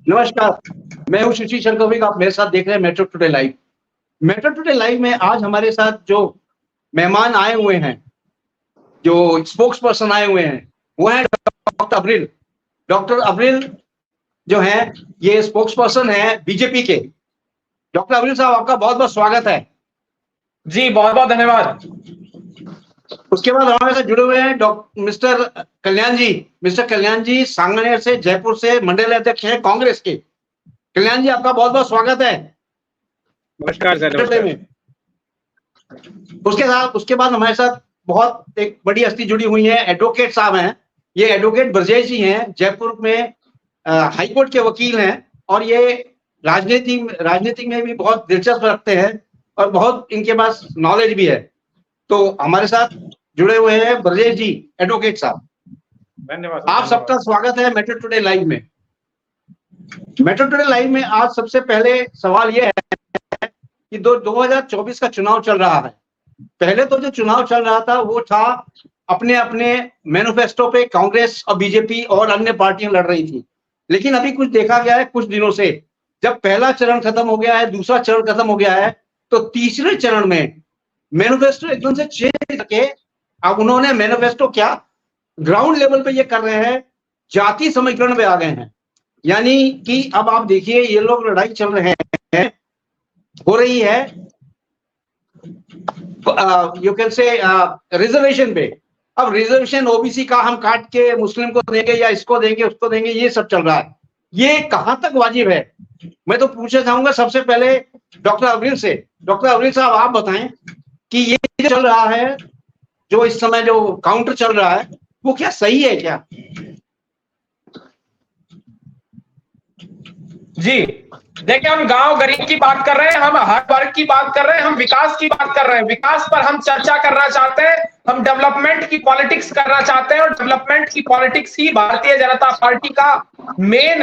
नमस्कार, मैं हूँ शशि शंकर। आप मेरे साथ देख रहे हैं metro today live. Metro today live में आज हमारे साथ जो मेहमान आए हुए हैं, जो स्पोक्स पर्सन आए हुए हैं, वो है डॉक्टर अब्रिल। डॉक्टर अब्रिल जो है, ये स्पोक्स पर्सन है बीजेपी के। डॉक्टर अब्रिल साहब, आपका बहुत बहुत स्वागत है। जी बहुत बहुत धन्यवाद। उसके बाद हमारे साथ जुड़े हुए हैं मिस्टर कल्याण जी। मिस्टर कल्याण जी सांगनेर से, जयपुर से मंडल अध्यक्ष है कांग्रेस के। कल्याण जी, आपका बहुत बहुत स्वागत है। नमस्कार सर। नमस्कार। उसके बाद हमारे साथ बहुत एक बड़ी हस्ती जुड़ी हुई है, एडवोकेट साहब हैं। ये एडवोकेट ब्रजेश जी हैं, जयपुर में हाई कोर्ट के वकील हैं, और ये राजनीति में भी बहुत दिलचस्प रखते हैं और बहुत इनके पास नॉलेज भी है। तो हमारे साथ जुड़े हुए हैं ब्रजेश जी, एडवोकेट साहब। धन्यवाद। आप सबका स्वागत है मेट्रो टुडे लाइव में। मेट्रो टुडे लाइव में आज सबसे पहले सवाल यह है कि 2024 का चुनाव चल रहा है। पहले तो जो चुनाव चल रहा था वो था अपने अपने मैनिफेस्टो पे कांग्रेस और बीजेपी और अन्य पार्टियां लड़ रही थी। लेकिन अभी कुछ देखा गया है कुछ दिनों से, जब पहला चरण खत्म हो गया है, दूसरा चरण खत्म हो गया है, तो तीसरे चरण में मैनिफेस्टो एकदम से चेंज करके अब उन्होंने मैनिफेस्टो क्या ग्राउंड लेवल पे ये कर रहे हैं, जाति समीकरण पे आ गए हैं। यानी कि अब आप देखिए, ये लोग लड़ाई चल रहे हैं, हो रही है यू कैन से रिजर्वेशन पे। अब रिजर्वेशन ओबीसी का हम काट के मुस्लिम को देंगे या इसको देंगे उसको देंगे, ये सब चल रहा है। ये कहां तक वाजिब है? मैं तो पूछना चाहूंगा सबसे पहले डॉक्टर अब्रिल से। डॉक्टर अब्रिल साहब, आप बताएं कि ये जो चल रहा है, जो इस समय जो काउंटर चल रहा है, वो क्या सही है क्या? जी देखिए, हम गांव गरीब की बात कर रहे हैं, हम हर वर्ग की बात कर रहे हैं, हम विकास की बात कर रहे हैं। विकास पर हम चर्चा करना चाहते हैं, हम डेवलपमेंट की पॉलिटिक्स करना चाहते हैं, और डेवलपमेंट की पॉलिटिक्स ही भारतीय जनता पार्टी का मेन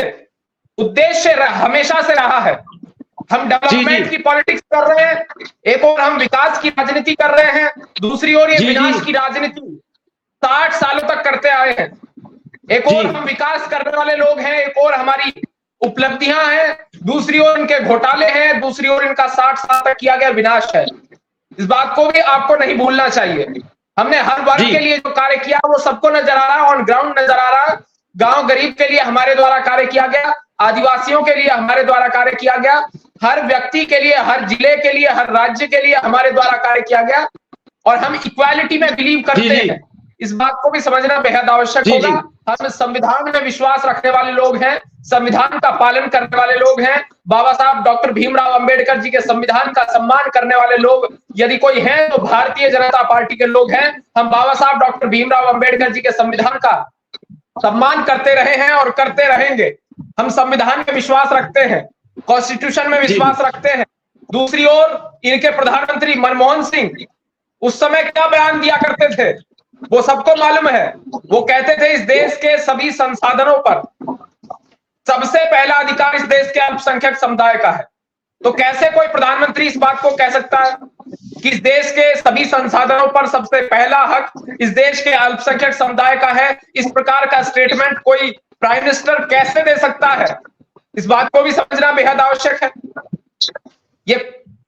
उद्देश्य हमेशा से रहा है। हम डेवलपमेंट की पॉलिटिक्स कर रहे हैं, एक और हम विकास की राजनीति कर रहे हैं, दूसरी ओर ये विनाश की राजनीति 60 सालों तक करते आए हैं। एक और हम विकास करने वाले लोग हैं, एक और हमारी उपलब्धियां हैं, दूसरी ओर इनके घोटाले हैं, दूसरी ओर इनका 60 साल तक किया गया विनाश है। इस बात को भी आपको नहीं भूलना चाहिए। हमने हर वर्ग के लिए जो कार्य किया वो सबको नजर आ रहा है, ऑन ग्राउंड नजर आ रहा है। गांव गरीब के लिए हमारे द्वारा कार्य किया गया, आदिवासियों के लिए हमारे द्वारा कार्य किया गया, हर व्यक्ति के लिए, हर जिले के लिए, हर राज्य के लिए हमारे द्वारा कार्य किया गया। और हम इक्वालिटी में बिलीव करते हैं, इस बात को भी समझना बेहद आवश्यक होगा। हम संविधान में विश्वास रखने वाले लोग हैं, संविधान का पालन करने वाले लोग हैं। बाबा साहब डॉक्टर भीमराव अंबेडकर जी के संविधान का सम्मान करने वाले लोग यदि कोई हैं तो भारतीय जनता पार्टी के लोग हैं। हम बाबा साहब डॉक्टर भीमराव अंबेडकर जी के संविधान का सम्मान करते रहे हैं और करते रहेंगे। हम संविधान में विश्वास रखते हैं, कॉन्स्टिट्यूशन में विश्वास रखते हैं। दूसरी ओर इनके प्रधानमंत्री मनमोहन सिंह उस समय क्या बयान दिया करते थे वो सबको मालूम है। वो कहते थे इस देश के सभी संसाधनों पर सबसे पहला अधिकार इस देश के अल्पसंख्यक समुदाय का है। तो कैसे कोई प्रधानमंत्री इस बात को कह सकता है कि इस देश के सभी संसाधनों पर सबसे पहला हक इस देश के अल्पसंख्यक समुदाय का है? इस प्रकार का स्टेटमेंट कोई प्राइम मिनिस्टर कैसे दे सकता है? इस बात को भी समझना बेहद आवश्यक है। ये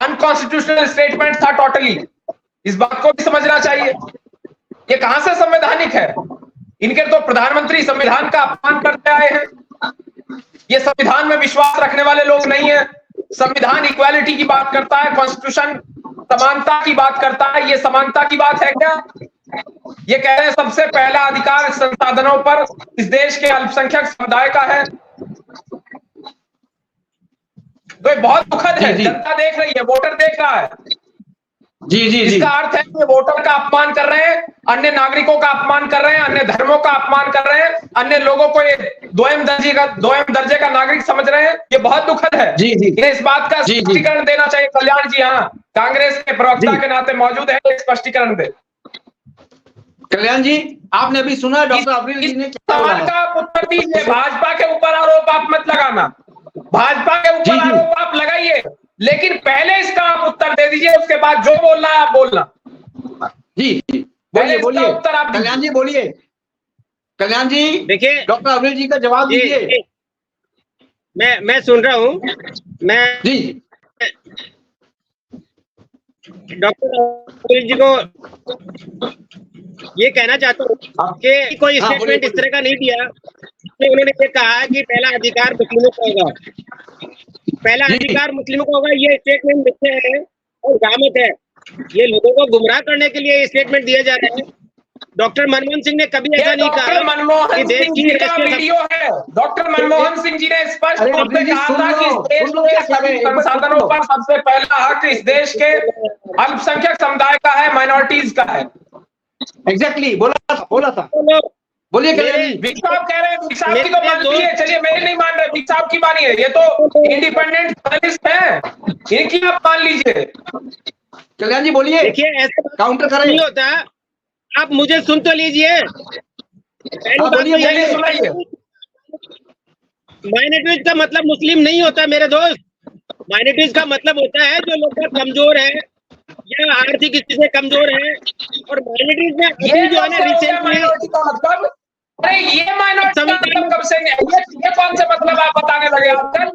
अनकॉन्स्टिट्यूशनल स्टेटमेंट था टोटली, इस बात को भी समझना चाहिए। ये कहां से संवैधानिक है? इनके तो प्रधानमंत्री संविधान का अपमान करते आए हैं। ये संविधान में विश्वास रखने वाले लोग नहीं है। संविधान इक्वालिटी की बात करता है, कॉन्स्टिट्यूशन समानता की बात करता है। ये समानता की बात है क्या? ये कह रहे हैं सबसे पहला अधिकार संसाधनों पर इस देश के अल्पसंख्यक समुदाय का है। तो ये बहुत दुखद है। जनता देख रही है, वोटर देख रहा है। इसका अर्थ है कि वोटर का अपमान कर रहे हैं, अन्य नागरिकों का अपमान कर रहे हैं, अन्य धर्मों का अपमान कर रहे हैं, अन्य लोगों को ये दोयम दर्जे का नागरिक समझ रहे हैं। ये बहुत दुखद है। इन्हें इस बात का स्पष्टीकरण देना चाहिए। कल्याण जी हाँ कांग्रेस के प्रवक्ता के नाते मौजूद है, एक स्पष्टीकरण दे। कल्याण जी, आपने अभी सुना डॉक्टर अब्रिल जी ने क्या सवाल का उत्तर दीजिए। भाजपा के ऊपर आरोप आप मत लगाना, भाजपा के ऊपर आरोप आप लगाइए, लेकिन पहले इसका आप उत्तर दे दीजिए, उसके बाद जो बोलना है आप बोलना। जी बोलिए बोलिए उत्तर आप कल्याण जी बोलिए। कल्याण जी देखिए, डॉक्टर अब्रिल जी का जवाब दीजिए। मैं सुन रहा हूँ। मैं जी डॉक्टर अतुल जी को ये कहना चाहता हूँ कि कोई हाँ, बोलिए, स्टेटमेंट इस तरह का नहीं दिया कि उन्होंने ये कहा कि पहला अधिकार मुस्लिमों का होगा, पहला जी। अधिकार मुस्लिमों का होगा। ये स्टेटमेंट मिथ्या है और भ्रामक है। ये लोगों को गुमराह करने के लिए स्टेटमेंट दिया जा रहा है। डॉक्टर मनमोहन सिंह ने कभी ऐसा ये नहीं कहा डॉक्टर मनमोहन कि देश सिंह की जी का राष्ट्रीय वीडियो है। डॉक्टर मनमोहन सिंह जी ने स्पष्ट अरे रूप से अभी जी कहा सुन था कि इस लो, देश सुन लो के क्या कह रहे सभी हैं, एक बार सुन संसाधनों लो। पर सबसे पहला हक इस देश के अल्पसंख्यक समुदाय का है, माइनॉरिटीज का है। एग्जैक्टली बोला था बोलिए कल्याण जी। विक साहब कह रहे हैं, विक साहब की तो मेरे मान ली है, चलिए मेरे नहीं मान रहे, विक साहब की मानिए, ये तो इंडिपेंडेंट जर्नलिस्ट है, इनकी आप मान लीजिए। कल्याण जी बोलिए, देखिए ऐसा काउंटर करें। नहीं होता। आप मुझे सुन तो लीजिए। पहली हाँ, बात बोलिए, तो ये चलिए है, सुनाइए। माइनॉरिटीज का मतलब मुस्लिम नहीं होता मेरे दोस्त। माइनॉरिटीज का मतलब होता है जो लोग कमजोर है या आर्थिक स्थिति से कमजोर है। और माइनॉरिटीज में ये अभी जो है कब ना से हो गया रिसेंटली माइनॉरिटी का मतलब? अरे ये माइनॉरिटी का संविधान मतलब कब से है? ये कौन से मतलब आप बताने लगे आजकल?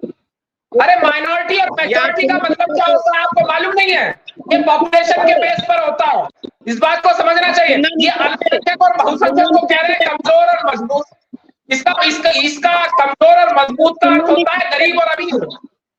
अरे माइनॉरिटी और मेजॉरिटी का मतलब क्या होता है आपको मालूम नहीं है? ये पॉपुलेशन के बेस पर होता है, इस बात को समझना चाहिए। ये अल्पसंख्यक और बहुसंख्यक को कह रहे हैं कमजोर और मजबूत। इसका इसका इसका कमजोर और मजबूत का अर्थ होता है गरीब और अमीर।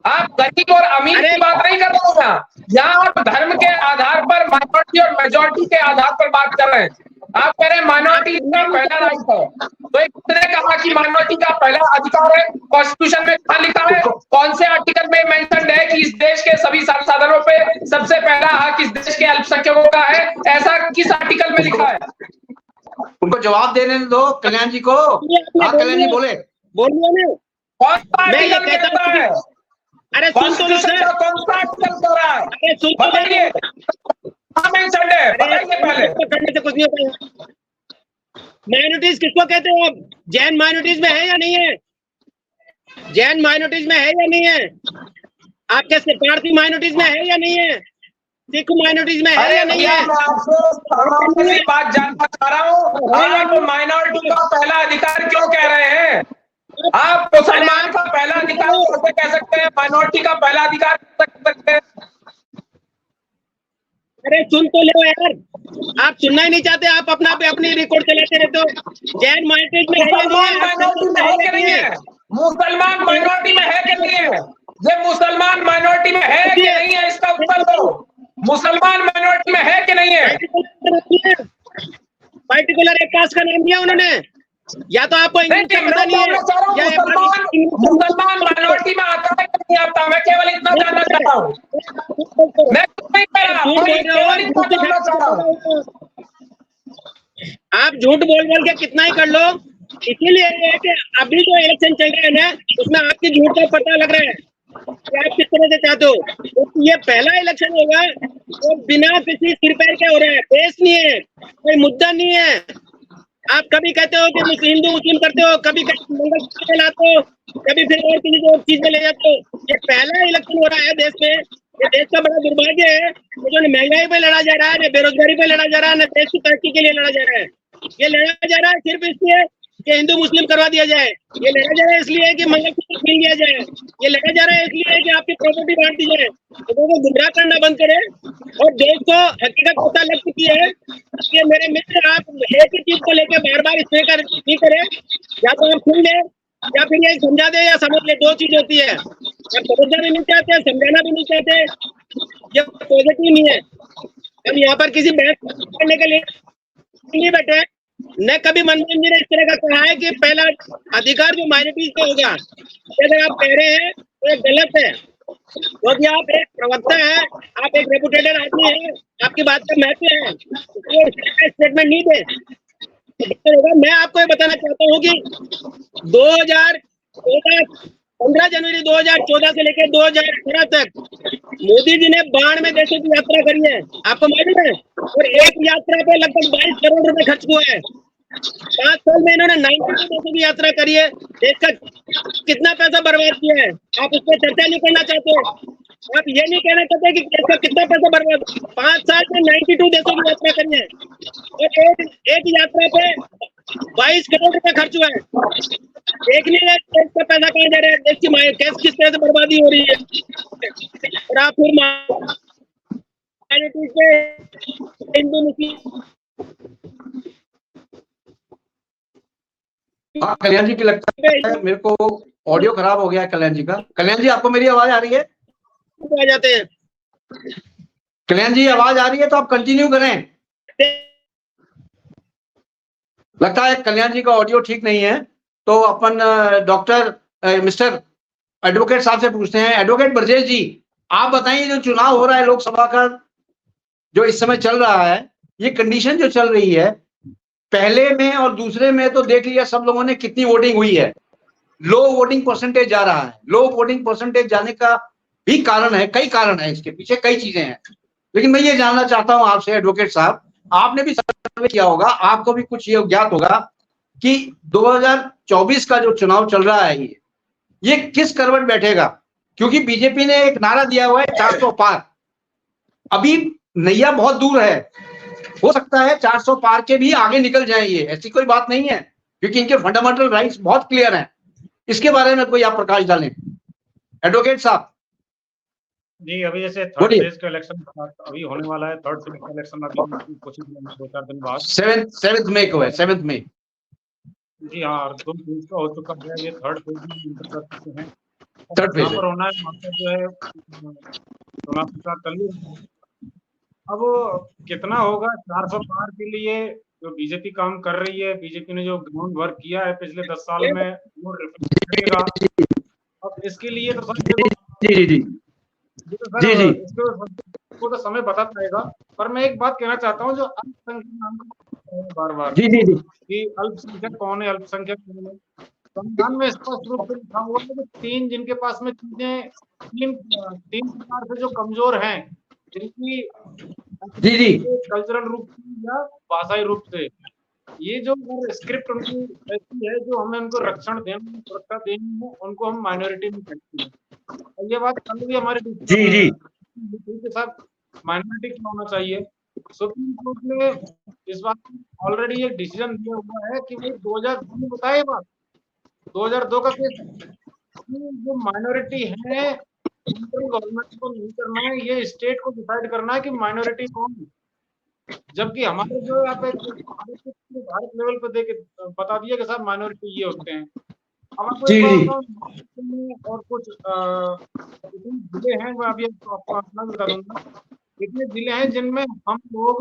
आप गरीब और अमीर की बात नहीं कर रहे हैं यहाँ आप धर्म के आधार पर माइनॉरिटी और मेजॉरिटी के आधार पर बात कर रहे हैं। आप कह रहे हैं माइनॉरिटी का पहला राइट है, तो एक ने कहा कि माइनॉरिटी का पहला अधिकार है। कॉन्स्टिट्यूशन में कहाँ लिखा है, कौन से आर्टिकल में मेंशन है कि इस देश के सभी संसाधनों पे सबसे पहला हक इस देश के अल्पसंख्यकों का है? ऐसा किस आर्टिकल में लिखा है? उनको जवाब देने दो कल्याण जी को। हाँ कल्याण जी बोले। बोलिए ना। कौन सा मैं ये आर्टिकल कहता कहता हूँ है? अरे सुन तो लो कॉन्स्टिट्यूशन सर। का कौन सा आर्टिकल कह रहा है? अरे सुन तो बताइए, कहाँ मेंशन है बताइए पहले। करने से कुछ नहीं होता। माइनॉरिटीज किसको कहते हो आप? जैन माइनॉरिटीज में है या नहीं है? जैन माइनॉरिटीज में है या नहीं है? आपके पारसी माइनॉरिटीज में है या नहीं है? सिख माइनॉरिटीज में है अरे या नहीं भैया है? मैं आपसे एक बात जानना चाह रहा हूँ, आप माइनॉरिटी का पहला अधिकार क्यों कह रहे हैं? आप मुसलमान का पहला अधिकार कैसे कह सकते हैं, माइनॉरिटी का पहला अधिकार कैसे कह सकते हैं? अरे सुन तो लो यार, आप सुनना ही नहीं चाहते। आप अपना पे अपनी रिकॉर्ड चलाते रहते हो। जैन माइनॉरिटीज में है या नहीं मुसलमान माइनॉरिटी में है कि नहीं है? मुसलमान माइनॉरिटी में है कि नहीं है? ये मुसलमान माइनॉरिटी में है कि नहीं है, इसका उत्तर दो। मुसलमान माइनॉरिटी में है कि नहीं है? पर्टिकुलर एक कास्ट का नाम दिया उन्होंने, या तो आपको इंग्लिश का पता नहीं है या मुसलमान माइनॉरिटी में आता है कि नहीं आता, मैं केवल इतना जानना चाहता हूँ। मैं कुछ नहीं कह रहा, मैं केवल इतना जानना चाह रहा हूँ। आप झूठ बोल के कितना ही कर लो। इसीलिए है कि अभी जो इलेक्शन चल रहा है ना, उसमें आपकी झूठ का पता लग रहा है कि आप किस तरह से चाहते हो। तो ये पहला इलेक्शन होगा तो बिना किसी सिर पैर के हो रहा है। देश नहीं है, कोई मुद्दा नहीं है। आप कभी कहते हो कि हिंदू मुस्लिम करते हो, कभी मंगलसूत्र लाते हो, कभी फिर और किसी और चीज में ले जाते हो। ये पहला इलेक्शन हो रहा है देश में। ये देश का बड़ा दुर्भाग्य है कि जो महंगाई पे लड़ा जा रहा है, न बेरोजगारी पे लड़ा जा रहा है, न देश की तरक्की के लिए लड़ा जा रहा है। ये लड़ा जा रहा है सिर्फ इसलिए कि हिंदू मुस्लिम करवा दिया जाए। ये लड़ा जा रहा है इसलिए कि मंगलसूत्र छीन लिया जाए। ये लड़ा जा रहा है इसलिए कि आपकी प्रॉपर्टी बांट दी जाए। लोगों को गुमराह करना बंद करें और देश को हकीकत पता लग चुकी है कि मेरे मित्र, आप एक ही चीज को लेकर बार बार इसमें नहीं करें। या तो आप सुन ले या फिर ये समझा दे या समझ ले, दो चीज होती है। आप समझना भी नहीं चाहते, समझाना भी नहीं चाहते, ये पॉजिटिव नहीं है। हम यहाँ पर किसी बहस करने के लिए नहीं बैठे। न कभी मनमोहन जी ने इस तरह का कहा है कि पहला अधिकार जो माइनॉरिटीज का होगा। अगर आप कह रहे हैं तो ये गलत है, क्योंकि आप एक प्रवक्ता है, आप एक रेपुटेटेड आदमी है, आपकी बात का महत्व है। स्टेटमेंट नहीं दे होगा। मैं आपको ये बताना चाहता हूँ कि 15 जनवरी 2014 से लेकर 2018 तक मोदी जी ने 92 देशों की यात्रा करी है, आपको मालूम है। और एक यात्रा पे लगभग 22 करोड़ रुपए खर्च हुए हैं। 5 साल में इन्होंने 92 देशों की यात्रा करी है। देश का कितना पैसा बर्बाद किया है, आप उस पर चर्चा नहीं करना चाहते। आप ये नहीं कहना चाहते कि देश का कितना पैसा बर्बाद। 5 साल में 92 देशों की यात्रा करी है और एक यात्रा पे 22 करोड़ रुपए खर्च हुआ है। देख नहीं रहे देश का पैसा कहाँ जा रहा है, देश की कैश किस तरह से बर्बादी हो रही है। और आप फिर माइनॉरिटी के हिंदू मुस्लिम हाँ कल्याण जी की लगता है मेरे को ऑडियो खराब हो गया है कल्याण जी का। कल्याण जी आपको मेरी आवाज आ रही है? आ जाते हैं। कल्याण जी आवाज आ रही है तो आप कंटिन्यू करें। लगता है कल्याण जी का ऑडियो ठीक नहीं है, तो अपन डॉक्टर मिस्टर एडवोकेट साहब से पूछते हैं। एडवोकेट ब्रजेश जी, आप बताइए जो चुनाव हो रहा है लोकसभा का, जो इस समय चल रहा है, ये कंडीशन जो चल रही है, पहले में और दूसरे में तो देख लिया सब लोगों ने कितनी वोटिंग हुई है। लो वोटिंग परसेंटेज जा रहा है। लो वोटिंग परसेंटेज जाने का भी कारण है, कई कारण है, इसके पीछे कई चीजें हैं। लेकिन मैं ये जानना चाहता हूं आपसे एडवोकेट साहब, आपने भी सर्वे किया होगा, आपको भी कुछ ये ज्ञात होगा कि 2024 का जो चुनाव चल रहा है ये किस करवट बैठेगा। क्योंकि बीजेपी ने एक नारा दिया हुआ है 400 पार। अभी नैया बहुत दूर है, हो सकता है 400 पार के भी आगे निकल जाए, ये ऐसी कोई बात नहीं है, क्योंकि इनके फंडामेंटल राइट्स बहुत क्लियर हैं। इसके बारे में कोई आप प्रकाश डालें एडवोकेट साहब। जी, अभी जैसे थर्ड फेज का इलेक्शन अभी होने वाला है। थर्ड फेज का इलेक्शन अभी कुछ ही 2-4 दिन बाद 7 मई को है। 7 मई। जी हाँ, 2 फेज का हो चुका है, ये थर्ड फेज में इंटर कर चुके हैं। थर्ड फेज पर होना है मतलब जो है चुनाव प्रचार कर लिया। अब कितना होगा 400 पार के लिए जो बीजेपी काम कर रही है, बीजेपी ने जो ग्राउंड वर्क किया है पिछले 10 साल में, वो रिफ्लेक्ट करेगा। अब इसके लिए तो सर इसको तो समय बता पाएगा। पर मैं एक बात कहना चाहता हूँ, जो अल्पसंख्यक नाम का बार बार कि अल्पसंख्यक कौन है, अल्पसंख्यक कौन है। संविधान में स्पष्ट रूप से लिखा हुआ है कि 3 जिनके पास में चीजें 3 प्रकार से जो कमजोर हैं, जिनकी कल्चरल रूप से या भाषाई रूप से, ये जो स्क्रिप्ट उनकी ऐसी है जो हमें उनको रक्षण देना, सुरक्षा देनी है, उनको हम माइनॉरिटी में कहते हैं। और ये बात कल भी हमारे के साथ माइनॉरिटी क्या होना चाहिए। सुप्रीम कोर्ट ने इस बात ऑलरेडी एक डिसीजन दिया हुआ है कि वो 2002 में बताया बात, 2002 का केस, जो माइनॉरिटी है सेंट्रल गवर्नमेंट को नहीं करना है, ये स्टेट को डिसाइड करना है कि माइनॉरिटी कौन है। जबकि हमारे जो आप भारत लेवल पर देख बता दिया कि साहब माइनॉरिटी ये होते हैं। अब आपको एक बात बताऊं, और कुछ जिले हैं, मैं अभी आपको अपना बता दूंगा, कितने जिले हैं जिनमें हम लोग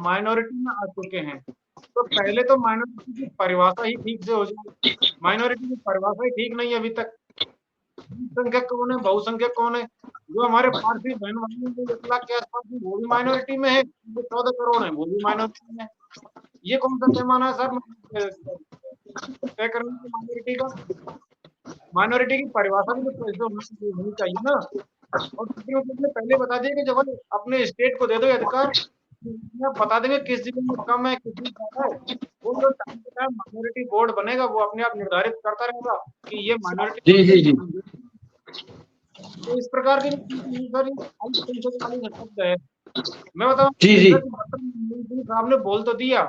माइनॉरिटी में आ चुके हैं। तो पहले तो माइनॉरिटी की परिभाषा ही ठीक से हो जाए। माइनॉरिटी की परिभाषा ही ठीक नहीं है अभी तक। संख्यक कौन है, बहुसंख्यक कौन है। जो हमारे पारसी बहन भाई 1 लाख के आसपास, वो भी माइनॉरिटी में है। जो 14 करोड़ है वो भी माइनॉरिटी में है। ये कौन सा पैमाना है सर तय करने की माइनॉरिटी का। माइनॉरिटी की परिभाषा भी तो होनी चाहिए ना। और सुप्रीम कोर्ट ने पहले बता दिया कि जब अपने स्टेट को दे दो अधिकार, बता देंगे किस जिले में कम है, किस में ज्यादा है। वो जो time to time minority board बनेगा, वो अपने आप निर्धारित करता रहेगा कि ये माइनॉरिटी। तो इस प्रकार के शब्द है। मैं बताऊं, साहब ने बोल तो दिया,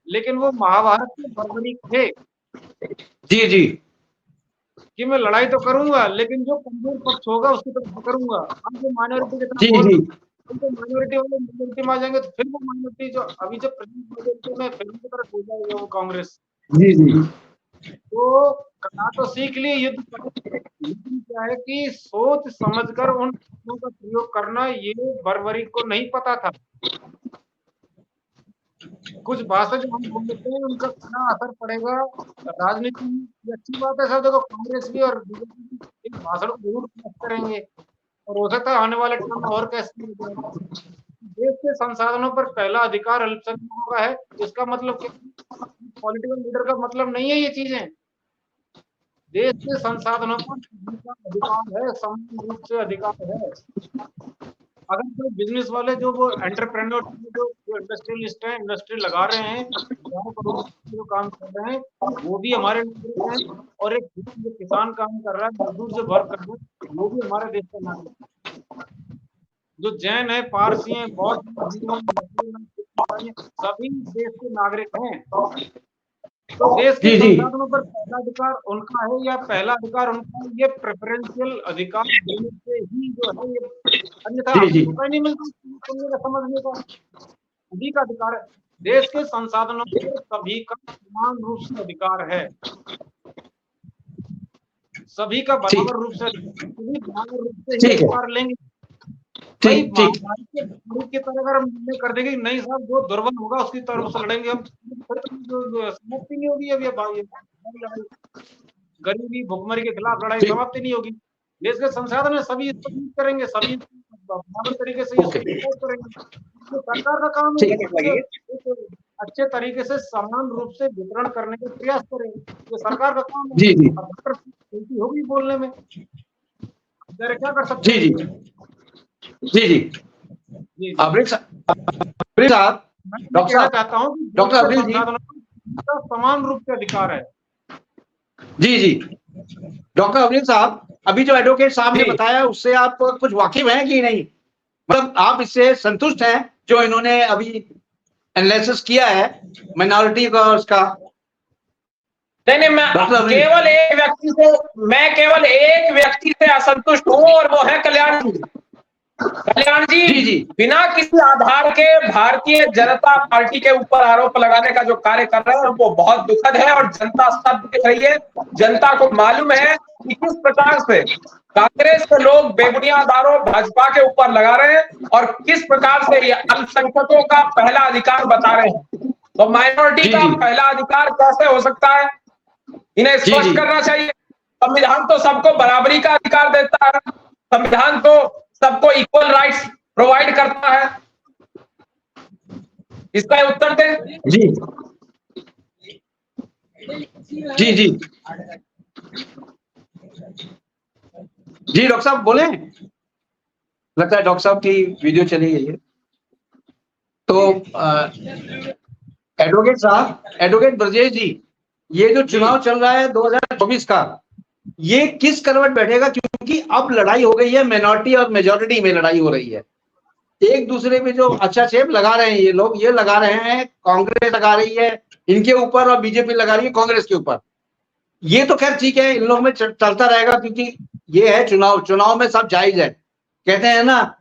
लेकिन वो महाभारत के बर्बरी थे कि मैं लड़ाई तो करूंगा, लेकिन जो कमजोर पक्ष होगा उसकी तरफ करूंगा। हम जो माइनॉरिटी माइनॉरिटी वाले मेजोरिटी में आ जाएंगे, तो फिर वो माइनॉरिटी जो अभी जो प्रेजेंट में फिल्म की तरफ हो जाएगा वो कांग्रेस। तो कला तो सीख ली युद्ध, लेकिन क्या है कि सोच समझकर उन शब्दों का प्रयोग करना, ये बर्बरी को नहीं पता था। कुछ भाषा जो हम बोल देते हैं उनका कितना असर पड़ेगा राजनीति में, अच्छी बात है सर। देखो कांग्रेस भी और बीजेपी भी इस भाषण को जरूर करेंगे, और हो सकता है आने वाले टाइम में और कैसे देश के संसाधनों पर पहला अधिकार अल्पसंख्यकों का है। इसका मतलब पॉलिटिकल लीडर का मतलब नहीं है ये चीजें। देश के संसाधनों पर अधिकार है, समान रूप से अधिकार है। अगर कोई बिजनेस वाले जो वो एंटरप्रेन्योर जो इंडस्ट्रियलिस्ट हैं, इंडस्ट्री लगा रहे हैं, जो काम कर रहे हैं, वो भी हमारे नागरिक हैं। और एक जो किसान काम कर रहा है, मजदूर जो वर्क कर रहे हैं, वो भी हमारे देश का नागरिक है। जो जैन है, पारसी है, बौद्ध, सभी देश के नागरिक हैं। तो देश के जी, जी। संसाधनों पर पहला अधिकार उनका है या पहला अधिकार उनका है, ये प्रेफरेंशियल अधिकार देने से ही जो है ये, अन्यथा जी, जी। मौका ही नहीं मिलता सुनने का, समझने का। सभी का अधिकार है, देश के संसाधनों पर सभी का समान रूप से अधिकार है, सभी का बराबर रूप से, सभी बराबर रूप से ही ठीक है। अधिकार लेंगे। भाई ठीक ठीक महामारी की तरह अगर हम निर्णय कर देंगे कि नहीं साहब जो दुर्बल होगा उसकी तरफ से लड़ेंगे हम, फिर तो समाप्ति नहीं होगी। अभी गरीबी भुखमरी के खिलाफ लड़ाई समाप्ति नहीं होगी। देश के संसाधन है, सभी इसको यूज करेंगे, सभी बराबर तरीके से इसको यूज करेंगे। तो सरकार का काम है एक अच्छे तरीके से समान रूप से वितरण करने का प्रयास करें, ये सरकार का काम है। जी, जी। गलती होगी बोलने में, क्या कर सकते जी, जी। जी, जी। अब्रिल साहब, डॉक्टर साहब चाहता हूँ डॉक्टर अब्रिल जी, समान रूप से अधिकार है। जी, जी। डॉक्टर अब्रिल साहब, अभी जो एडवोकेट साहब ने बताया उससे आप कुछ वाकिफ हैं कि नहीं? मतलब आप इससे संतुष्ट हैं जो इन्होंने अभी एनालिसिस किया है माइनॉरिटी का उसका? नहीं, मैं केवल एक व्यक्ति से असंतुष्ट हूँ और वो है कल्याण जी। कल्याण जी बिना किसी आधार के भारतीय जनता पार्टी के ऊपर आरोप लगाने का जो कार्य कर रहे हैं वो बहुत दुखद है, और जनता सब देख रही है। जनता को मालूम है कि किस प्रकार से कांग्रेस के लोग बेबुनियाद आरोप भाजपा के ऊपर लगा रहे हैं और किस प्रकार से ये अल्पसंख्यकों का पहला अधिकार बता रहे हैं। तो माइनॉरिटी का पहला अधिकार कैसे हो सकता है, इन्हें स्पष्ट करना चाहिए। संविधान तो सबको बराबरी का अधिकार देता है, संविधान तो सबको इक्वल राइट्स प्रोवाइड करता है। इसका उत्तर दें। जी जी जी जी डॉक्टर साहब बोले। लगता है डॉक्टर साहब की वीडियो चली गई है। तो एडवोकेट साहब, एडवोकेट ब्रजेश जी, ये जो चुनाव चल रहा है 2024 का, ये किस करवट बैठेगा? क्योंकि अब लड़ाई हो गई है, माइनॉरिटी और मेजॉरिटी में लड़ाई हो रही है। एक दूसरे पे जो अच्छा चेप लगा रहे हैं ये लोग, ये लगा रहे हैं, कांग्रेस लगा रही है इनके ऊपर और बीजेपी लगा रही है कांग्रेस के ऊपर। ये तो खैर ठीक है, इन लोगों में चलता रहेगा क्योंकि ये है चुनाव, चुनाव में सब जायज है। कहते हैं ना,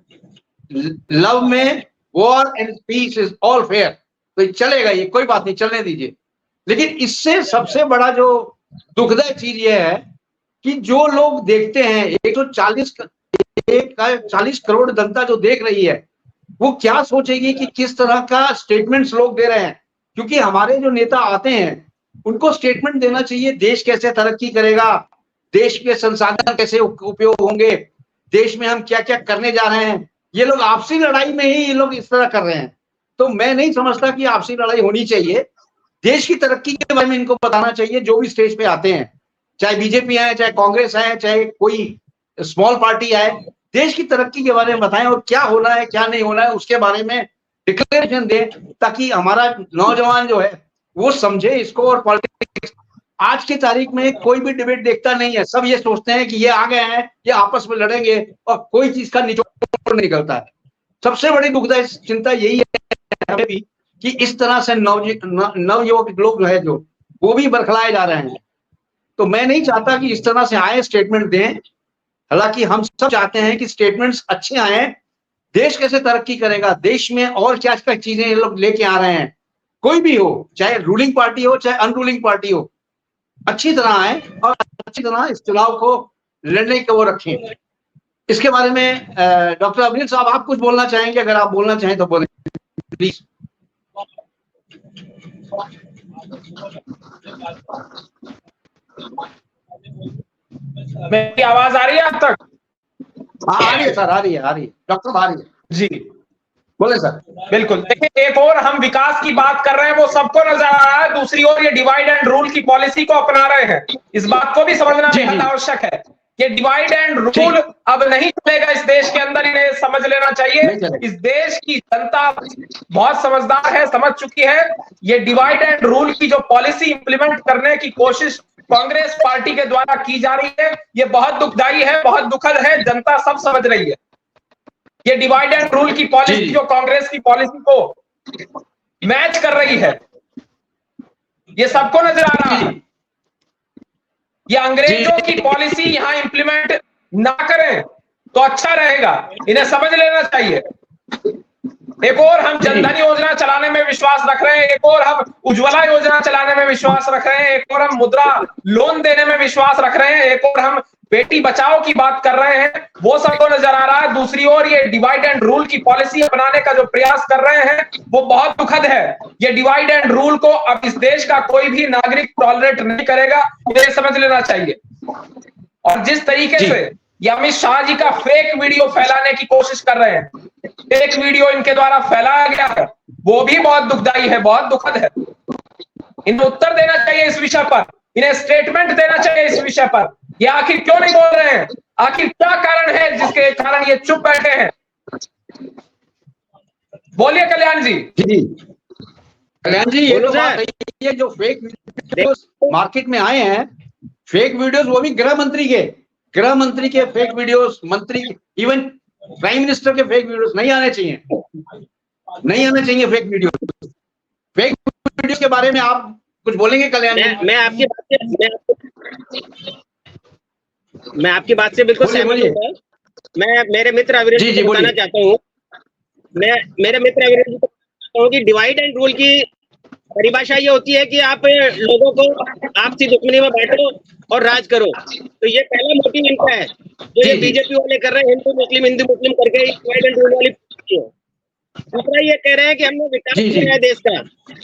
लव में war and peace is all fair, तो चलेगा, ये कोई बात नहीं, चलने दीजिए। लेकिन इससे सबसे बड़ा जो दुखदायी चीज ये है कि जो लोग देखते हैं 140 करोड़ जनता जो देख रही है, वो क्या सोचेगी कि किस तरह का स्टेटमेंट्स लोग दे रहे हैं। क्योंकि हमारे जो नेता आते हैं उनको स्टेटमेंट देना चाहिए, देश कैसे तरक्की करेगा, देश के संसाधन कैसे उपयोग होंगे, देश में हम क्या क्या करने जा रहे हैं। ये लोग आपसी लड़ाई में ही ये लोग इस तरह कर रहे हैं। तो मैं नहीं समझता कि आपसी लड़ाई होनी चाहिए। देश की तरक्की के बारे में इनको बताना चाहिए जो भी स्टेज पे आते हैं, चाहे बीजेपी है, चाहे कांग्रेस है, चाहे कोई स्मॉल पार्टी है। देश की तरक्की के बारे में बताएं और क्या होना है क्या नहीं होना है उसके बारे में डिक्लेरेशन दें, ताकि हमारा नौजवान जो है वो समझे इसको। और पॉलिटिक्स आज की तारीख में कोई भी डिबेट देखता नहीं है, सब ये सोचते हैं कि ये आ गए हैं, ये आपस में लड़ेंगे और कोई चीज का निचोड़ नहीं निकलता है। सबसे बड़ी दुखदायी चिंता यही है हमें भी कि इस तरह से नवयुवक लोग जो है जो वो भी बरखलाए जा रहे हैं। तो मैं नहीं चाहता कि इस तरह से आए स्टेटमेंट दें। हालांकि हम सब चाहते हैं कि स्टेटमेंट्स अच्छे आए, देश कैसे तरक्की करेगा, देश में और क्या क्या चीजें ये लोग लेके आ रहे हैं, कोई भी हो, चाहे रूलिंग पार्टी हो चाहे अनरूलिंग पार्टी हो, अच्छी तरह आए और अच्छी तरह इस चुनाव को लड़ने के वो रखें। इसके बारे में डॉक्टर अब्रिल साहब आप कुछ बोलना चाहेंगे? अगर आप बोलना चाहें तो बोलें प्लीज। मेरी आवाज आ रही है अब तक? हाँ आ रही है सर, आ रही है डॉक्टर आ रही है जी, बोले सर। बिल्कुल। देखिए, एक और हम विकास की बात कर रहे हैं, वो सबको नजर आ रहा है, दूसरी ओर ये डिवाइड एंड रूल की पॉलिसी को अपना रहे हैं। इस बात को भी समझना बेहद आवश्यक है। ये डिवाइड एंड रूल अब नहीं चलेगा इस देश के अंदर, इन्हें समझ लेना चाहिए। इस देश की जनता बहुत समझदार है, समझ चुकी है। ये डिवाइड एंड रूल की जो पॉलिसी इंप्लीमेंट करने की कोशिश कांग्रेस पार्टी के द्वारा की जा रही है, ये बहुत दुखदायी है, बहुत दुखद है। जनता सब समझ रही है। ये डिवाइड एंड रूल की पॉलिसी जो कांग्रेस की पॉलिसी को मैच कर रही है, ये सबको नजर आ रहा है। ये अंग्रेजों की पॉलिसी यहां इंप्लीमेंट ना करें तो अच्छा रहेगा, इन्हें समझ लेना चाहिए। एक और हम जनधन योजना चलाने में विश्वास रख रहे हैं, एक और हम उज्ज्वला योजना चलाने में विश्वास रख रहे हैं, एक और हम मुद्रा लोन देने में विश्वास रख रहे हैं, एक और हम बेटी बचाओ की बात कर रहे हैं, वो सबको नजर आ रहा है। दूसरी ओर ये डिवाइड एंड रूल की पॉलिसी अपनाने का जो प्रयास कर रहे हैं वो बहुत दुखद है। ये डिवाइड एंड रूल को अब इस देश का कोई भी नागरिक टॉलरेट नहीं करेगा, ये समझ लेना चाहिए। और जिस तरीके से ये अमित शाह जी का फेक वीडियो फैलाने की कोशिश कर रहे हैं, फेक वीडियो इनके द्वारा फैलाया गया है, वो भी बहुत दुखदाई है, बहुत दुखद है। इन्हें उत्तर देना चाहिए इस विषय पर, इन्हें स्टेटमेंट देना चाहिए इस विषय पर। ये आखिर क्यों नहीं बोल रहे हैं, आखिर क्या कारण है जिसके कारण ये चुप बैठे हैं? बोलिए कल्याण जी। कल्याण जी, ये तो बात है, जो फेक वीडियोस मार्केट में आए हैं, फेक वीडियोस, वो भी गृह मंत्री के फेक वीडियोस, मंत्री इवन प्राइम मिनिस्टर के फेक वीडियोस नहीं आने चाहिए, नहीं आने चाहिए फेक वीडियोस। फेक वीडियोस के बारे में आप कुछ बोलेंगे कल्याण जी? मैं आपकी बात से बिल्कुल सहमत हूं। मैं मेरे मित्र अविरेश जी को बताना चाहता हूँ, मेरे मित्र अविरेश जी को बताना हूँ कि डिवाइड एंड रूल की परिभाषा ये होती है कि आप लोगों को आपसी दुश्मनी में बांटो और राज करो। तो ये पहला मोटिव इनका है जो ये बीजेपी वाले कर रहे हैं, हिंदू मुस्लिम करके डिवाइड एंड रूल वाली। दूसरा ये कह रहे हैं कि हमने विकास किया है देश का,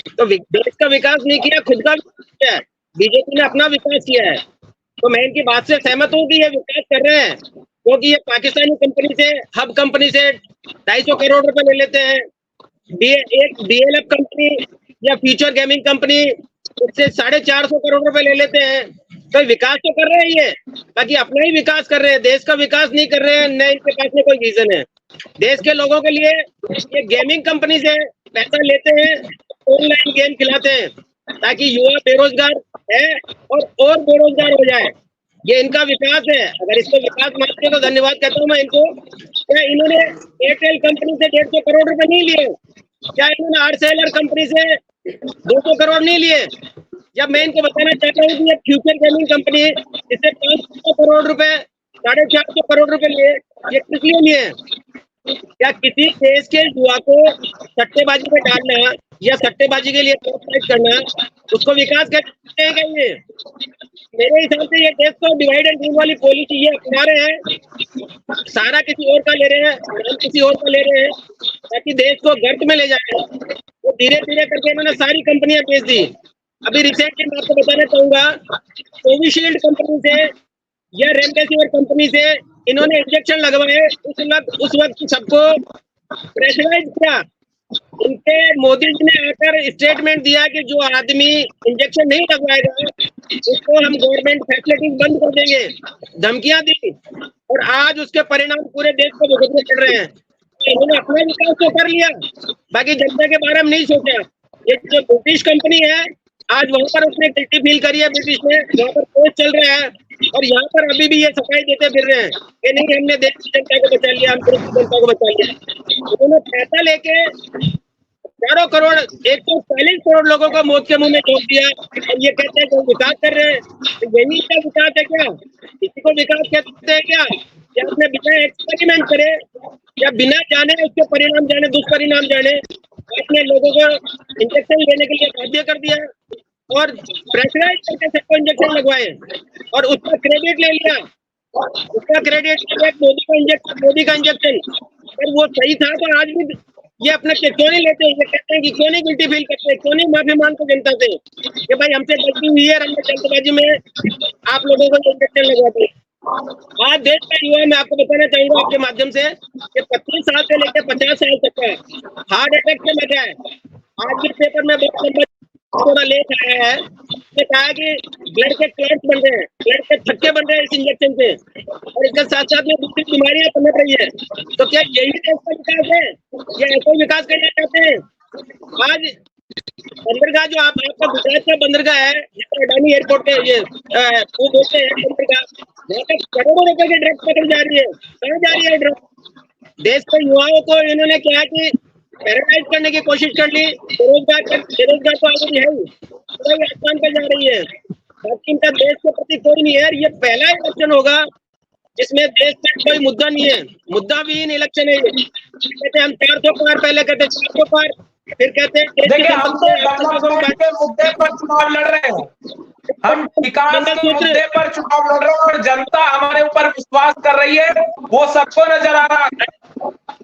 तो देश का विकास नहीं किया, खुद का विकास किया है। बीजेपी ने अपना विकास किया है। तो मैं इनकी बात से सहमत हूँ कि ये विकास कर रहे हैं, क्योंकि ये पाकिस्तानी कंपनी से, हब कंपनी से 250 करोड़ रुपए ले लेते हैं। एक DLF कंपनी या फ्यूचर गेमिंग कंपनी उससे 450 करोड़ रुपए ले लेते हैं। तो विकास तो कर रहे हैं ये, बाकी अपना ही विकास कर रहे हैं, देश का विकास नहीं कर रहे हैं। न इनके पास में कोई विजन है। देश के लोगों के लिए ये गेमिंग कंपनी से पैसा लेते हैं, ऑनलाइन गेम खिलाते हैं ताकि युवा बेरोजगार है और बेरोजगार हो जाए। ये इनका विकास है। अगर इसको विकास मानते हैं तो धन्यवाद कहता हूँ मैं इनको। क्या इन्होंने एयरटेल कंपनी से 150 करोड़ रुपए नहीं लिए? क्या इन्होंने आरसेलर कंपनी से 200 करोड़ नहीं लिए? जब मैं इनको बताना चाहता हूँ कि ये फ्यूचर गेमिंग कंपनी इससे 500 करोड़ रुपए, 450 करोड़ रुपए लिए, ये किस लिए लिए? क्या किसी देश के युवा को सट्टेबाजी में डालना या सट्टेबाजी के लिए प्रोत्साहित करना, उसको विकास कहते हैं क्या? ये मेरे हिसाब से ये देश को डिवाइड एंड रूल वाली पॉलिसी ये अपना रहे हैं, सारा किसी और का ले रहे हैं, नाम किसी और का ले रहे हैं ताकि देश को गर्त में ले जाए। वो धीरे धीरे करके इन्होंने सारी कंपनियां बेच दी। अभी रिसेंटली मैं आपको बताना चाहूंगा, कोविशील्ड कंपनी से या रेमडेसिविर कंपनी से इन्होंने इंजेक्शन लगवाए। उस वक्त सबको प्रेशराइज किया। उनके मोदी जी ने आकर स्टेटमेंट दिया कि जो आदमी इंजेक्शन नहीं लगवाएगा उसको हम गवर्नमेंट फैसिलिटीज बंद कर देंगे, धमकियां दी। और आज उसके परिणाम पूरे देश को भुगतने पड़ रहे हैं। इन्होंने अपना विकास तो कर लिया, बाकी जनता के बारे में नहीं सोचा। ये जो ब्रिटिश कंपनी है, आज वहां पर उसने गिल्टी फील करी है, ब्रिटिश ने, वहां पर केस चल रहा है और यहाँ पर अभी भी ये सफाई देते फिर रहे हैं कि नहीं हमने देश की जनता को बचा लिया, हम देश की जनता को बचा लिया। उन्होंने पैसा लेके 11 करोड़ 140 करोड़ लोगों को मौत के मुंह में झोंक दिया और ये कहते हैं कि विकास कर रहे हैं। तो यही क्या विकास है? क्या इसी को विकास कहते हैं क्या? या अपने बिना एक्सपेरिमेंट करे या बिना जाने उसके परिणाम जाने, दुष्परिणाम जाने, अपने लोगों को इंजेक्शन लेने के लिए बाध्य कर दिया और प्रेशराइज करके सबको इंजेक्शन लगवाए और उसका क्रेडिट ले लिया। उसका क्रेडिट मोदी का इंजेक्शन, अगर वो सही था तो आज भी ये अपने क्यों नहीं लेते? ये कहते हैं कि क्यों नहीं गिल्टी फील करते, क्यों नहीं माफी मांगते जनता से कि भाई हमसे गलती हुई है, हमने जल्दबाजी में आप लोगों को इंजेक्शन लगवाते। आज देश का युवा, मैं आपको बताना चाहूंगा आपके माध्यम से कि 25 साल से लेकर 50 साल तक का हार्ट अटैक से मचा है। आज के पेपर में बहुत लंबा थोड़ा लेट आया है, उसने कहा कि ब्लड के क्लॉट्स बन रहे हैं, ब्लड के थक्के बन रहे हैं इस इंजेक्शन से और इसके साथ साथ में दूसरी बीमारियां पनप रही है। तो क्या यही देश का विकास है? या ऐसा विकास करना चाहते हैं? आज बंदरगाह जो आपका गुजरात का बंदरगाह है, अडानी एयरपोर्ट के ये वो बोलते हैं बंदरगाह, वहाँ पे करोड़ों रुपए की ड्रग्स पकड़ी जा रही है। कहाँ जा रही है ड्रग्स? देश के युवाओं को इन्होंने क्या कि पैराडाइज करने की कोशिश कर ली। बेरोजगार तो आगे है ही, कोई आसमान पे जा रही है, बाकी इनका देश के प्रति कोई नहीं है। ये पहला इलेक्शन होगा जिसमें देश में कोई मुद्दा नहीं है, मुद्दा विहीन इलेक्शन है। कहते हम 400 पार, पहले कहते 400 पार, फिर कहते देखिए हम तो डेवलपमेंट के मुद्दे पर चुनाव लड़ रहे हैं, हम विकास के मुद्दे पर चुनाव लड़ रहे हैं और जनता हमारे ऊपर विश्वास कर रही है, वो सबको नजर आ रहा है।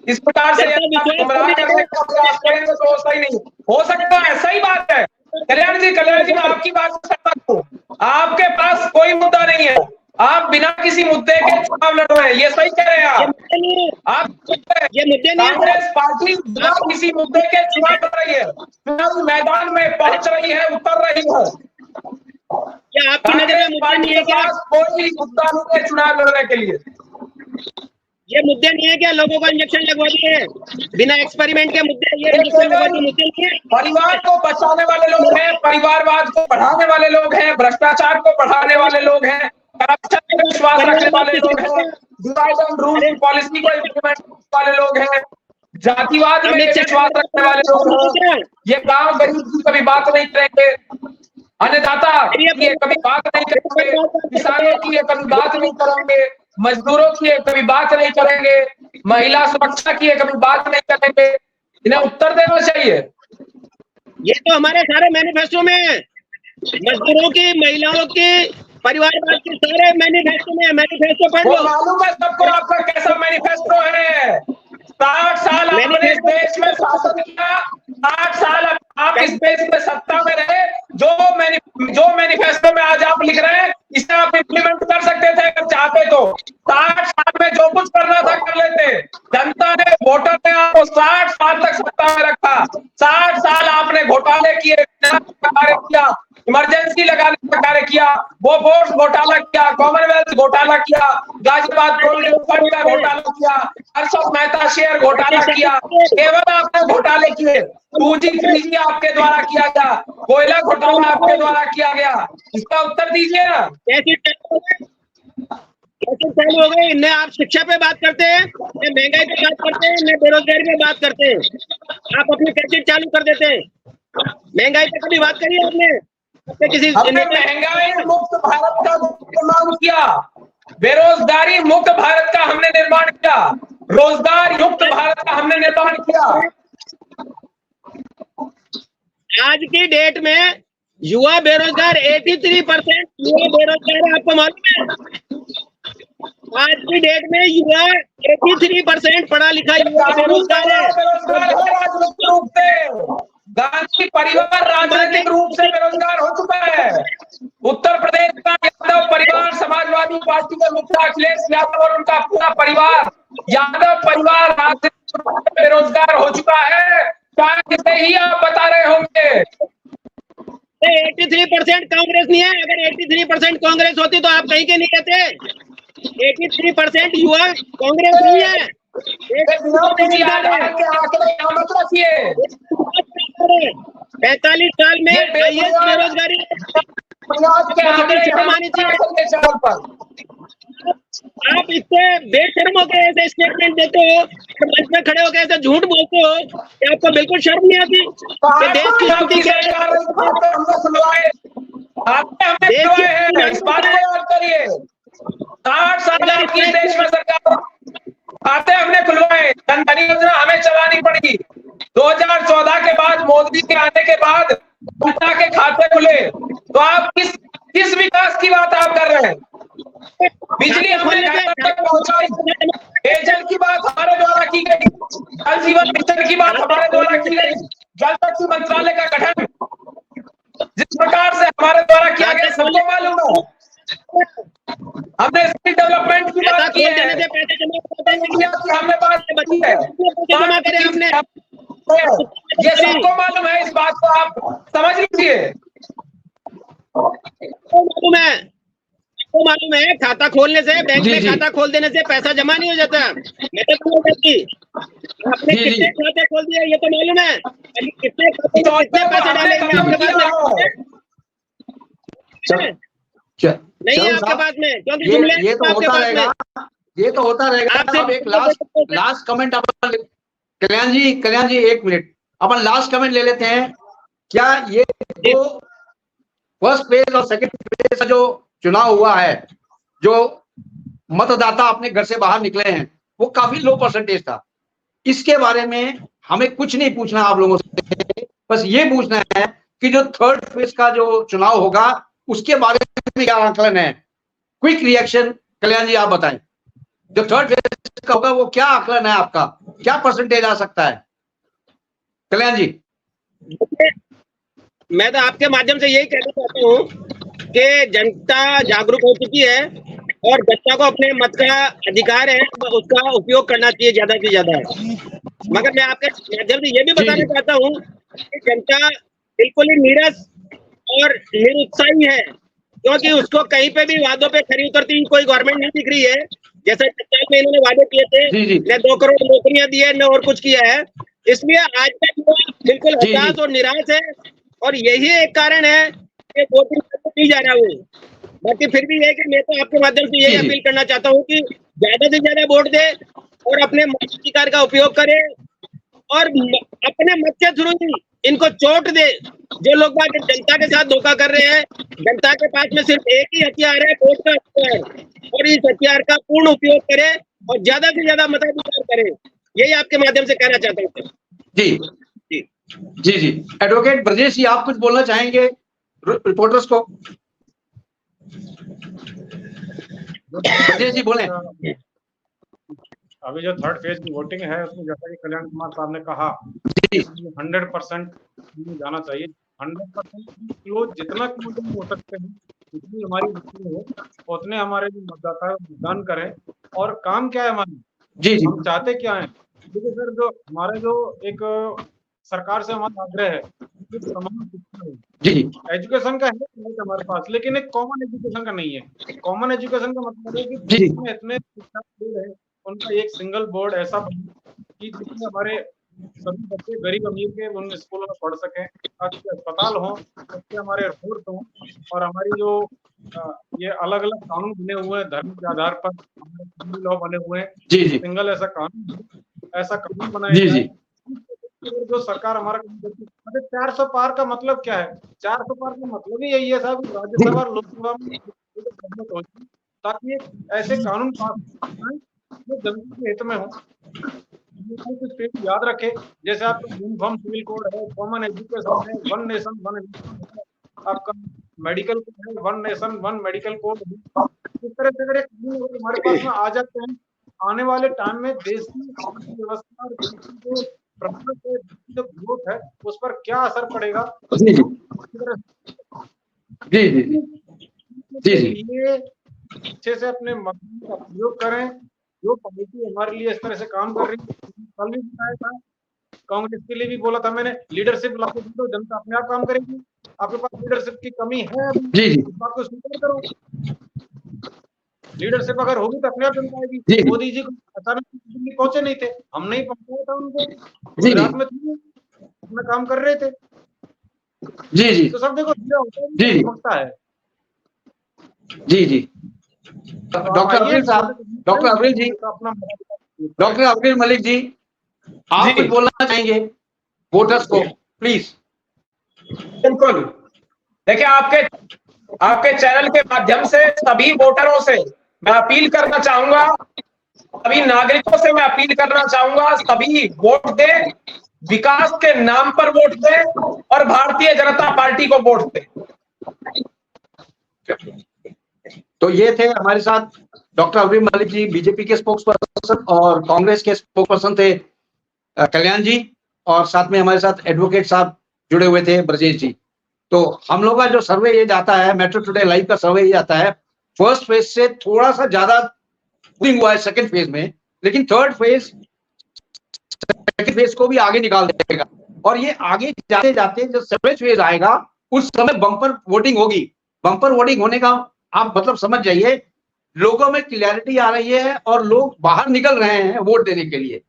इस प्रकार से गुमराह करने का प्रयास करेंगे तो सही नहीं हो सकता है। सही बात है कल्याण जी, मैं आपकी बात से सहमत हूँ। आपके पास कोई मुद्दा नहीं है, आप बिना किसी मुद्दे के चुनाव लड़ रहे हैं, ये सही कह रहे हैं आप ये मुद्दे नहीं। कांग्रेस पार्टी बिना किसी मुद्दे के चुनाव लड़ रही है, चुनाव मैदान में पहुंच रही है, उतर रही है। क्या आपकी नजर में मुद्दा नहीं है क्या? कोई मुद्दा नहीं है चुनाव लड़ने के लिए। ये मुद्दे नहीं है क्या? लोगों को इंजेक्शन लगवा दिए बिना एक्सपेरिमेंट के मुद्दे, ये इंजेक्शन लगवा दिए मुद्दे नहीं है। परिवार को बचाने वाले लोग हैं, परिवारवाद को बढ़ाने वाले लोग हैं, भ्रष्टाचार को बढ़ाने वाले लोग हैं, करप्शन में विश्वास रखने वाले लोग हैं, डिवाइड एंड रूल पॉलिसी को इम्प्लीमेंट करने वाले लोग हैं, जातिवाद में विश्वास रखने वाले लोग हैं। ये गांव गरीब की कभी बात नहीं करेंगे, अन्नदाता की कभी बात नहीं करेंगे, किसानों की कभी बात नहीं करेंगे, मजदूरों की कभी बात नहीं करेंगे, महिला सुरक्षा की कभी बात नहीं करेंगे। इन्हें उत्तर देना चाहिए। ये तो हमारे सारे मैनिफेस्टो में है, मजदूरों की, महिलाओं की, परिवारवाद के सारे मैनिफेस्टो में है। मैनिफेस्टो पढ़ लो। मालूम है सबको आपका कैसा मैनिफेस्टो है। 60 साल आपने इस देश में शासन किया, 60 साल आप इस देश में सत्ता में रहे। जो मैनिफेस्टो में आज आप लिख रहे हैं, इसे आप इम्प्लीमेंट कर सकते थे अगर चाहते तो। 60 साल में जो कुछ करना था कर लेते। जनता ने, वोटर ने आपको 60 साल तक सत्ता में रखा। 60 साल आपने घोटाले किए, कार्य किया, इमरजेंसी लगाने का कार्य किया, वो फोर्स घोटाला किया, कॉमनवेल्थ घोटाला किया, गाजियाबाद प्रोविडेंट फंड का घोटाला किया, हर्षद मेहता शेयर घोटाला किया। केवल आपने घोटाले किए। 2G 3G आपके द्वारा किया गया, कोयला घोटाला आपके द्वारा किया गया। इसका उत्तर दीजिए ना। कैसे चालू हो गए? न आप शिक्षा पे बात करते हैं, न महंगाई पे बात करते हैं, न बेरोजगारी पे बात करते हैं। आप अपनी कैसेट चालू कर देते हैं। महंगाई पे कभी बात करी आपने? किसी हमने महंगाई मुक्त भारत का निर्माण किया, बेरोजगारी मुक्त भारत का हमने निर्माण किया, रोजगार युक्त भारत का हमने निर्माण किया। आज की डेट में युवा बेरोजगार 83% युवा बेरोजगार है, आपको मालूम है? आज की डेट में युवा 83% पढ़ा लिखा युवा बेरोजगार है। राजनीतिक रूप से गांधी परिवार राजनीतिक रूप से बेरोजगार हो चुका है। उत्तर प्रदेश का यादव परिवार, समाजवादी पार्टी के मुखिया अखिलेश यादव और उनका पूरा परिवार, यादव परिवार राजनीतिक रूप से बेरोजगार हो चुका है। क्या ही आप बता रहे होंगे? 83% कांग्रेस नहीं है। अगर 83% कांग्रेस होती तो आप कहीं के नहीं कहते। 83% युवा कांग्रेस नहीं है। 45 साल में बेरोजगारी आनी चाहिए। आप इससे बेशर्म होकर ऐसे स्टेटमेंट देते हो, मंच में खड़े होकर ऐसे झूठ बोलते हो कि आपको बिल्कुल शर्म नहीं आती? देश की स्थिति क्या है? देश की इस बात को याद करिए। 60 साल की देश में सरकार खाते हमने खुलवाए, जन धन योजना हमें चलानी पड़ी। 2014 के बाद, मोदी के आने के बाद जनता के खाते खुले। तो आप किस विकास की बात आप कर रहे हैं? बिजली हमने घर तक पहुंचाई, पेयजल की बात हमारे द्वारा की गई, जल जीवन मिशन की बात हमारे द्वारा की गई, जल शक्ति मंत्रालय का गठन जिस प्रकार से हमारे द्वारा किया गया सबको मालूम है। हमने स्किल डेवलपमेंट की बात की है, हमने बात बची है, ये सबको मालूम है। इस बात को आप समझ लीजिए। मालूम है खाता खोलने से, बैंक में खाता खोल देने से पैसा जमा नहीं हो जाता। आपने कितने खाते खोल दिए ये तो मालूम है, कितने पैसे डालेंगे नहीं आपके पास में, क्योंकि ये तो होता रहेगा। आप एक लास्ट कमेंट आप कल्याण जी एक मिनट, अपन लास्ट कमेंट ले लेते हैं। क्या ये जो फर्स्ट फेज और सेकंड फेज का जो चुनाव हुआ है, जो मतदाता अपने घर से बाहर निकले हैं, वो काफी लो परसेंटेज था। इसके बारे में हमें कुछ नहीं पूछना आप लोगों से, बस ये पूछना है कि जो थर्ड फेज का जो चुनाव होगा उसके बारे में क्या आकलन है। क्विक रिएक्शन कल्याण जी आप बताएं, जो थर्ड फेज का होगा वो क्या आकलन है आपका, क्या परसेंटेज आ सकता है कल्याण जी? मैं तो आपके माध्यम से यही कहना चाहता हूँ कि जनता जागरूक हो चुकी है और जनता को अपने मत का अधिकार है, उसका उपयोग करना चाहिए ज्यादा से ज्यादा। मगर मैं आपके माध्यम से ये भी बताना चाहता हूँ कि जनता बिल्कुल ही नीरस और निरुत्साही है, क्योंकि उसको कहीं पे भी वादों पे खरी उतरती कोई गवर्नमेंट नहीं दिख रही है। जैसे 50 में इन्होंने वादे किए थे, न 2 करोड़ नौकरियां दी है, न और कुछ किया है। इसलिए आज तक वो बिल्कुल हताश और निराश है, और यही एक कारण है कि वोटिंग नहीं जा रहा हूँ। बाकी फिर भी ये कि मैं तो आपके माध्यम से यही अपील करना चाहता हूँ कि ज्यादा से ज्यादा वोट दे और अपने मताधिकार का उपयोग करे, और अपने मत के थ्रू ही इनको चोट दे। जो लोग बात जनता के साथ धोखा कर रहे हैं, जनता के पास में सिर्फ एक ही हथियार है, वोट का हथियार, और इस हथियार का पूर्ण उपयोग करे और ज्यादा से ज्यादा मताधिकार करे। यही आपके माध्यम से कहना चाहता हूँ। जी जी जी जी एडवोकेट ब्रजेश जी, आप कुछ बोलना चाहेंगे रिपोर्टर्स को? ब्रजेश जी बोले। अभी जो थर्ड फेज की वोटिंग है उसमें जैसा कि कल्याण कुमार साहब ने कहा 100% जाना चाहिए। 100% क्लोज जितना क्लोज हो सकते हैं, जितनी हमारी हो उतने हमारे जो मतदाता मतदान करें। और काम क्या है हमारे, जी हम चाहते क्या है? देखिए सर, जो हमारा जो एक सरकार से हमारा आग्रह है कि समान शिक्षा हो। जी एजुकेशन का है हमारे पास, लेकिन एक कॉमन एजुकेशन का नहीं है। कॉमन एजुकेशन का मतलब है कि जी में इतने शिक्षा बोर्ड है, उनका एक सिंगल बोर्ड ऐसा कि जिसमें हमारे सभी बच्चे गरीब अमीर के उन स्कूलों में पढ़ सकें, अच्छे अस्पताल हों, अच्छे हमारे रोड हों, और हमारी जो ये अलग अलग कानून बने हुए हैं धर्म के आधार पर, हमारे लॉ बने हुए हैं, जी जी सिंगल ऐसा कानून बनाया जी जाए। जी जो सरकार हमारा 400 पार का मतलब क्या है? 400 पार का मतलब ही यही है साहब, राज्यसभा और लोकसभा में हो, ताकि ऐसे कानून पास जो जनता के हित में हो। कुछ याद रखे, जैसे आपका यूनिफॉर्म सिविल कोड है, कॉमन एजुकेशन है, वन नेशन वन एजुकेशन है, आपका मेडिकल कोड है, one nation one medical code. इस तरह से अगर हमारे पास में आ जाते हैं, आने वाले टाइम में देश की अर्थव्यवस्था और देश की जो जो ग्रोथ है उस पर क्या असर पड़ेगा। जी जी जी जी ये अच्छे से अपने मत का प्रयोग करें। जो पार्टी हमारे लिए इस तरह से काम कर रही है, कल भी बताया था, कांग्रेस के लिए भी बोला था मैंने, लीडरशिप लागू कर दो, जनता अपने आप काम करेगी। आपके पास लीडरशिप की कमी है अभी, जी जी इस बात को स्वीकार करो। लीडरशिप अगर होगी तो अपने आप जनता आएगी। जी मोदी जी को अचानक दिल्ली पहुंचे नहीं थे, हम नहीं पहुंचाया था उनको, जी गुजरात में थे, अपना काम कर रहे थे। जी जी तो सब देखो जी है। जी जी डॉक्टर अब्रिल साहब, डॉक्टर अब्रिल जी, डॉक्टर अब्रिल मलिक जी, आप कुछ बोलना चाहेंगे वोटर्स को प्लीज? बिल्कुल, देखिए आपके चैनल के माध्यम से सभी वोटरों से मैं अपील करना चाहूंगा, सभी नागरिकों से मैं अपील करना चाहूंगा, सभी वोट दें, विकास के नाम पर वोट दें और भारतीय जनता पार्टी को वोट दें। तो ये थे हमारे साथ डॉक्टर अब्रिल मलिक जी, बीजेपी के स्पोक्स पर्सन, और कांग्रेस के स्पोक्स पर्सन थे कल्याण जी, और साथ में हमारे साथ एडवोकेट साहब जुड़े हुए थे ब्रजेश जी। तो हम लोग का जो सर्वे ये जाता है, मेट्रो टुडे लाइव का सर्वे ये जाता है, फर्स्ट फेज से थोड़ा सा ज्यादा हुआ है सेकंड फेज में, लेकिन थर्ड फेज सेकंड फेज को भी आगे निकाल देगा। और ये आगे जाते जाते जो सेकंड फेज आएगा उस समय बम्पर वोटिंग होगी। बम्पर वोटिंग होने का आप मतलब समझ जाइए, लोगों में क्लियरिटी आ रही है और लोग बाहर निकल रहे हैं वोट देने के लिए।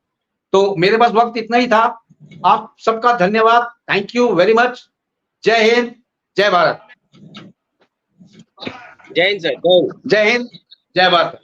तो मेरे पास वक्त इतना ही था। आप सबका धन्यवाद, थैंक यू वेरी मच। जय हिंद, जय भारत। जय हिंद सर, जय हिंद, जय भारत।